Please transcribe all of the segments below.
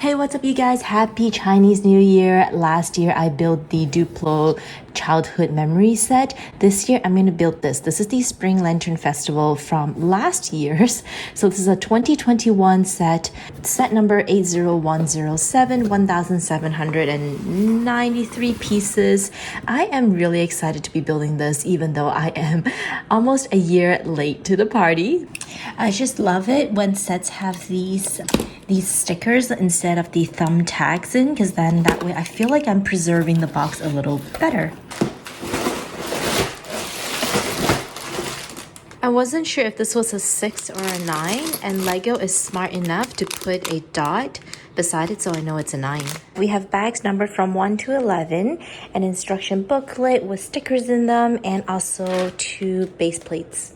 Hey, what's up you guys? Happy Chinese New Year. Last year I built the DUPLO childhood memory set. This year I'm going to build this. This is the Spring Lantern Festival from last year's. So this is a 2021 set number 80107, 1793 pieces. I am really excited to be building this even though I am almost a year late to the party. I just love it when sets have these stickers instead of the thumb tags in, because then that way I feel like I'm preserving the box a little better. I wasn't sure if this was a 6 or a 9, and Lego is smart enough to put a dot beside it so I know it's a 9. We have bags numbered from 1 to 11, an instruction booklet with stickers in them, and also 2 base plates.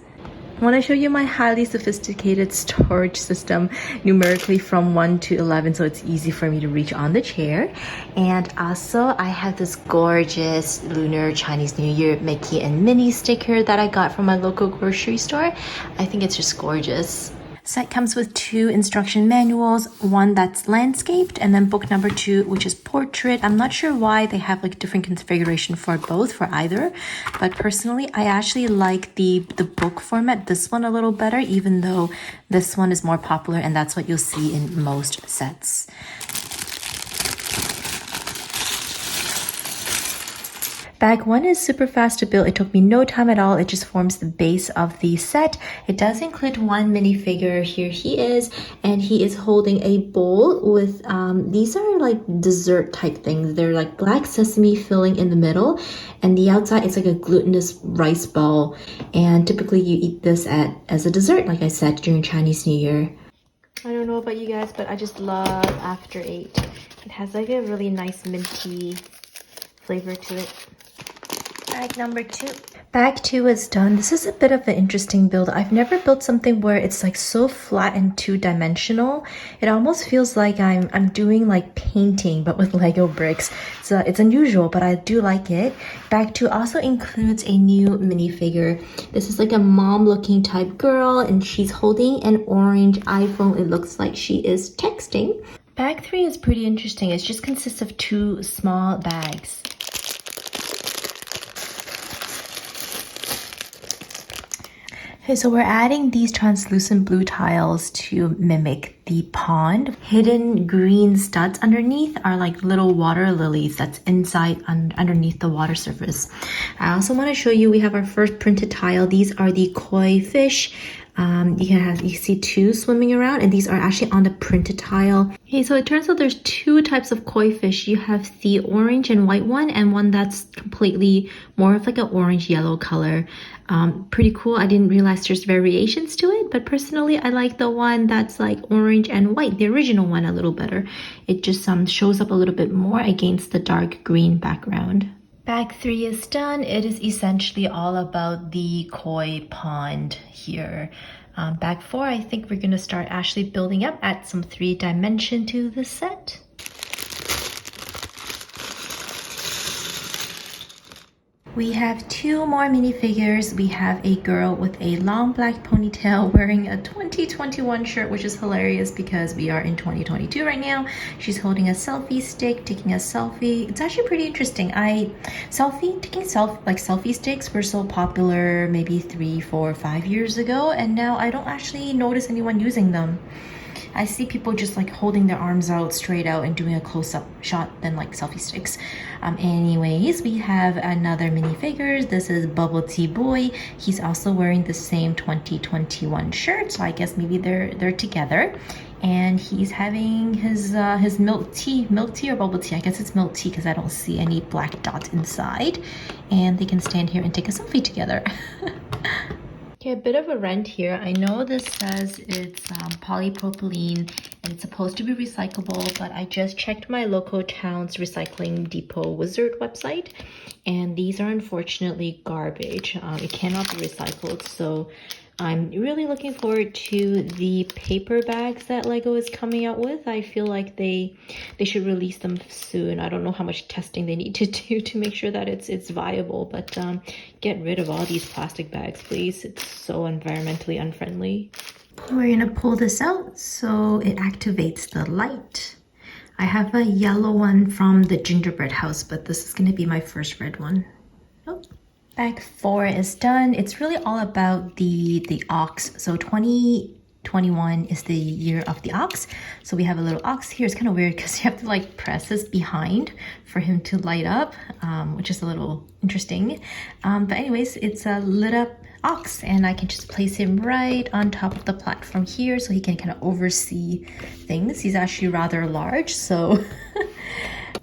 I want to show you my highly sophisticated storage system numerically from 1 to 11 so it's easy for me to reach on the chair. And also I have this gorgeous Lunar Chinese New Year Mickey and Minnie sticker that I got from my local grocery store. I think it's just gorgeous. Set comes with 2 instruction manuals, one that's landscaped and then book number 2 which is portrait. I'm not sure why they have like different configuration for both, for either, but personally I actually like the book format, this one a little better, even though this one is more popular and that's what you'll see in most sets. Bag 1 is super fast to build. It took me no time at all. It just forms the base of the set. It does include one minifigure. Here he is, and he is holding a bowl with, these are like dessert type things. They're like black sesame filling in the middle, and the outside is like a glutinous rice ball. And typically you eat this as a dessert, like I said, during Chinese New Year. I don't know about you guys, but I just love After 8. It has like a really nice minty flavor to it. Bag number 2. Bag 2 is done. This is a bit of an interesting build. I've never built something where it's like so flat and two-dimensional. It almost feels like I'm doing like painting but with Lego bricks. So it's unusual, but I do like it. Bag 2 also includes a new minifigure. This is like a mom-looking type girl and she's holding an orange iPhone. It looks like she is texting. Bag 3 is pretty interesting. It just consists of 2 small bags. Okay, so we're adding these translucent blue tiles to mimic the pond. Hidden green studs underneath are like little water lilies that's inside underneath the water surface. I also want to show you, we have our first printed tile. These are the koi fish. You see 2 swimming around, and these are actually on the printed tile. Okay, so it turns out there's 2 types of koi fish. You have the orange and white one, and one that's completely more of like an orange yellow color. Pretty cool. I didn't realize there's variations to it, but personally I like the one that's like orange and white, the original one, a little better. It just shows up a little bit more against the dark green background. Bag 3 is done. It is essentially all about the koi pond here. Bag 4, I think we're going to start actually building up, add some 3-dimension to the set. We have 2 more minifigures. We have a girl with a long black ponytail wearing a 2021 shirt, which is hilarious because we are in 2022 right now. She's holding a selfie stick, taking a selfie. It's actually pretty interesting. Selfie sticks were so popular maybe 3, 4, 5 years ago, and now I don't actually notice anyone using them. I see people just like holding their arms out straight out and doing a close-up shot than like selfie sticks. Anyways, we have another minifigures. This is Bubble Tea Boy. He's also wearing the same 2021 shirt, so I guess maybe they're together. And he's having his milk tea or bubble tea. I guess it's milk tea because I don't see any black dots inside. And they can stand here and take a selfie together. Okay, a bit of a rant here. I know this says it's polypropylene and it's supposed to be recyclable, but I just checked my local town's recycling depot wizard website, and these are unfortunately garbage. It cannot be recycled, so I'm really looking forward to the paper bags that Lego is coming out with. I feel like they should release them soon. I don't know how much testing they need to do to make sure that it's viable, but get rid of all these plastic bags, please. It's so environmentally unfriendly. We're gonna pull this out so it activates the light. I have a yellow one from the gingerbread house, but this is gonna be my first red one. Oh. Bag 4 is done. It's really all about the ox. So 2021 is the year of the ox. So we have a little ox here. It's kind of weird because you have to like press this behind for him to light up, which is a little interesting. But anyways, it's a lit up ox and I can just place him right on top of the platform here so he can kind of oversee things. He's actually rather large, so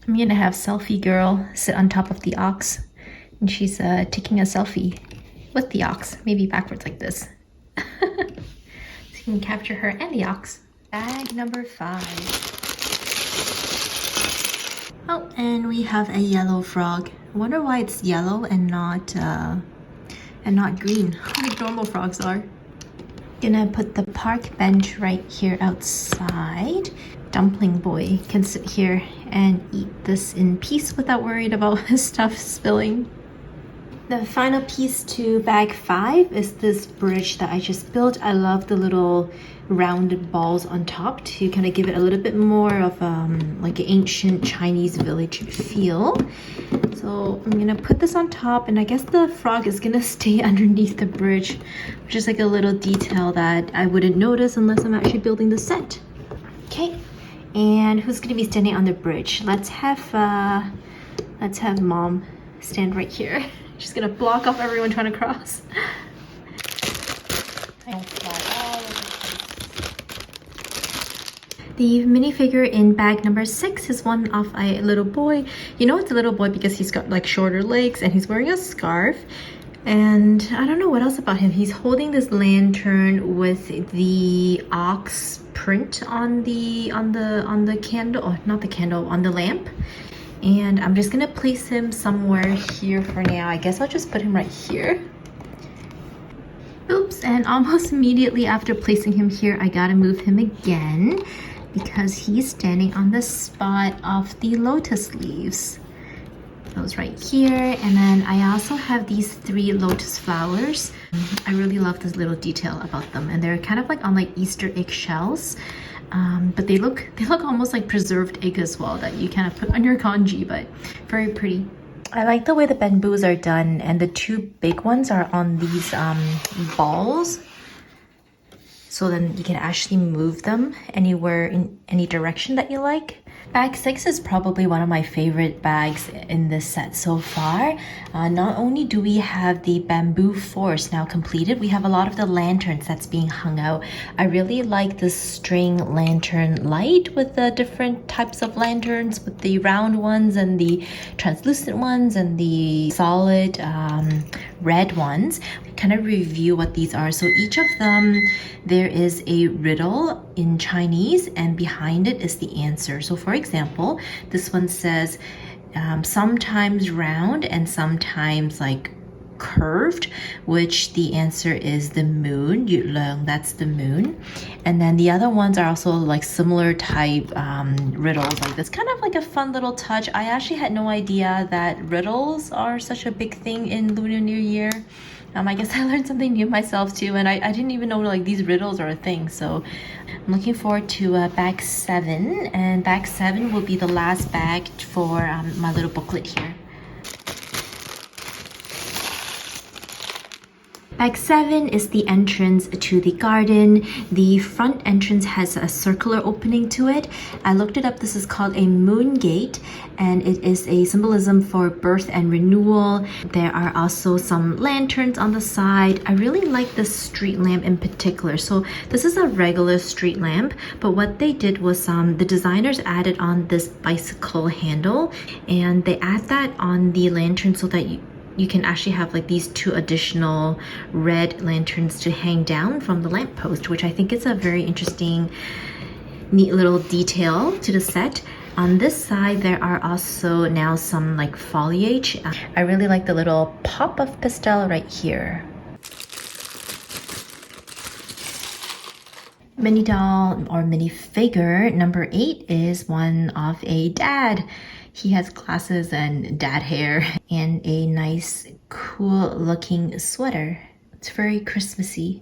I'm gonna have selfie girl sit on top of the ox. And she's taking a selfie with the ox, maybe backwards like this. So you can capture her and the ox. Bag number 5. Oh, and we have a yellow frog. I wonder why it's yellow and not green, like normal frogs are. Gonna put the park bench right here outside. Dumpling boy can sit here and eat this in peace without worried about his stuff spilling. The final piece to bag 5 is this bridge that I just built. I love the little rounded balls on top to kind of give it a little bit more of like an ancient Chinese village feel. So I'm gonna put this on top, and I guess the frog is gonna stay underneath the bridge, which is like a little detail that I wouldn't notice unless I'm actually building the set. Okay, and who's gonna be standing on the bridge? Let's have mom stand right here. She's gonna block off everyone trying to cross. The minifigure in bag number 6 is one of a little boy. You know it's a little boy because he's got like shorter legs and he's wearing a scarf. And I don't know what else about him. He's holding this lantern with the ox print on the candle, or not the candle, on the lamp. And I'm just gonna place him somewhere here for now. I guess I'll just put him right here. Oops, and almost immediately after placing him here, I gotta move him again because he's standing on the spot of the lotus leaves. Those right here. And then I also have these 3 lotus flowers. I really love this little detail about them. And they're kind of like on like Easter egg shells. But they look almost like preserved egg as well that you kind of put on your congee, but very pretty. I like the way the bamboos are done, and the 2 big ones are on these balls. So then you can actually move them anywhere in any direction that you like. Bag 6 is probably one of my favorite bags in this set so far. Not only do we have the bamboo forest now completed, we have a lot of the lanterns that's being hung out. I really like this string lantern light with the different types of lanterns, with the round ones and the translucent ones and the solid red ones. Kind of review what these are. So each of them, there is a riddle in Chinese and behind it is the answer. So for example, this one says sometimes round and sometimes like curved, which the answer is the moon. DUPLO, that's the moon. And then the other ones are also like similar type riddles like this. Kind of like a fun little touch. I actually had no idea that riddles are such a big thing in Lunar New Year. I guess I learned something new myself too, and I didn't even know like these riddles are a thing. So I'm looking forward to bag 7, and bag 7 will be the last bag for my little booklet here. Bag 7 is the entrance to the garden. The front entrance has a circular opening to it. I looked it up. This is called a moon gate, and it is a symbolism for birth and renewal. There are also some lanterns on the side. I really like this street lamp in particular. So this is a regular street lamp, but what they did was the designers added on this bicycle handle, and they add that on the lantern so that you can actually have like these 2 additional red lanterns to hang down from the lamppost, which I think is a very interesting, neat little detail to the set. On this side, there are also now some like foliage. I really like the little pop of pastel right here. Mini doll or mini figure number 8 is one of a dad. He has glasses and dad hair and a nice, cool looking sweater. It's very Christmassy.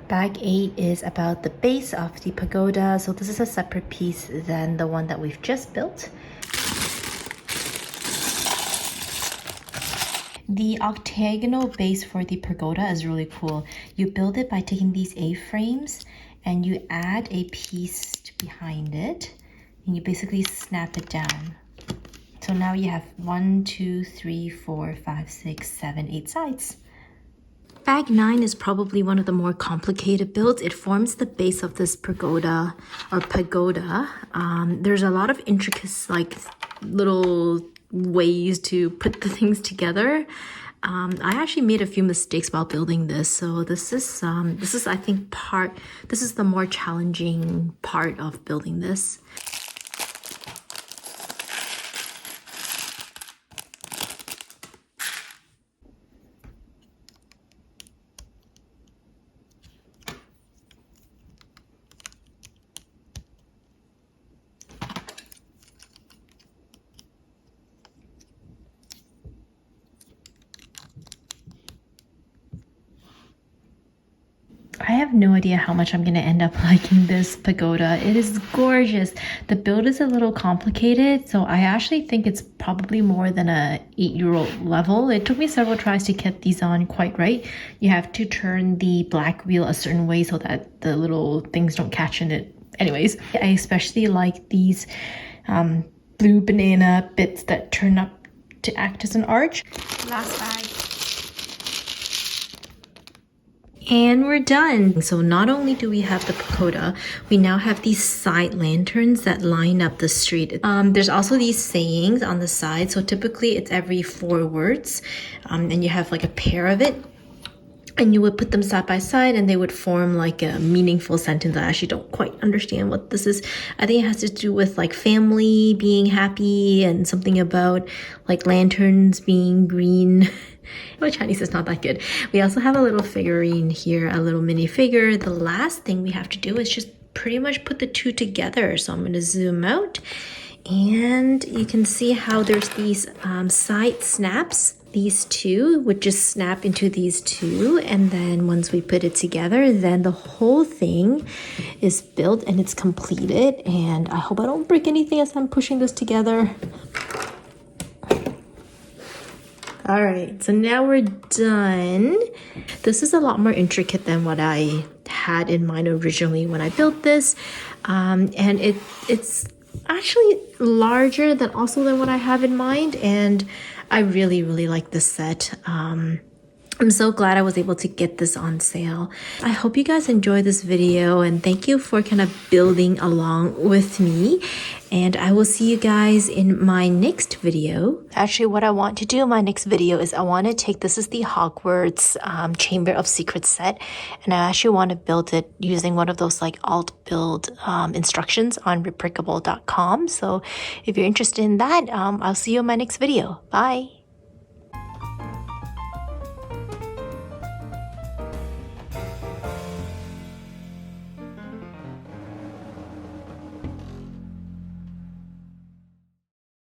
Bag 8 is about the base of the pagoda, so this is a separate piece than the one that we've just built. The octagonal base for the pagoda is really cool. You build it by taking these A-frames and you add a piece behind it and you basically snap it down. So now you have 1, 2, 3, 4, 5, 6, 7, 8 sides. Bag 9 is probably one of the more complicated builds. It forms the base of this pagoda or pagoda. There's a lot of intricate like little ways to put the things together. I actually made a few mistakes while building this, so this is I think this is the more challenging part of building this. I have no idea how much I'm going to end up liking this pagoda. It is gorgeous. The build is a little complicated, so I actually think it's probably more than a 8-year-old level. It took me several tries to get these on quite right. You have to turn the black wheel a certain way so that the little things don't catch in it. Anyways, I especially like these blue banana bits that turn up to act as an arch. Last bag. And we're done. So not only do we have the pagoda, we now have these side lanterns that line up the street. There's also these sayings on the side. So typically it's every 4 words, and you have like a pair of it. And you would put them side by side and they would form like a meaningful sentence. I actually don't quite understand what this is. I think it has to do with like family being happy and something about like lanterns being green. My Chinese is not that good. We also have a little figurine here, a little minifigure. The last thing we have to do is just pretty much put the two together. So I'm going to zoom out and you can see how there's these side snaps. These two would just snap into these two, and then once we put it together, then the whole thing is built and it's completed. And I hope I don't break anything as I'm pushing this together. All right, so now we're done. This is a lot more intricate than what I had in mind originally when I built this, and it's actually larger than what I have in mind, and I really like this set. I'm so glad I was able to get this on sale. I hope you guys enjoyed this video and thank you for kind of building along with me. And I will see you guys in my next video. Actually, what I want to do in my next video is I want to take, this is the Hogwarts Chamber of Secrets set. And I actually want to build it using one of those like alt build instructions on reprickable.com. So if you're interested in that, I'll see you in my next video. Bye.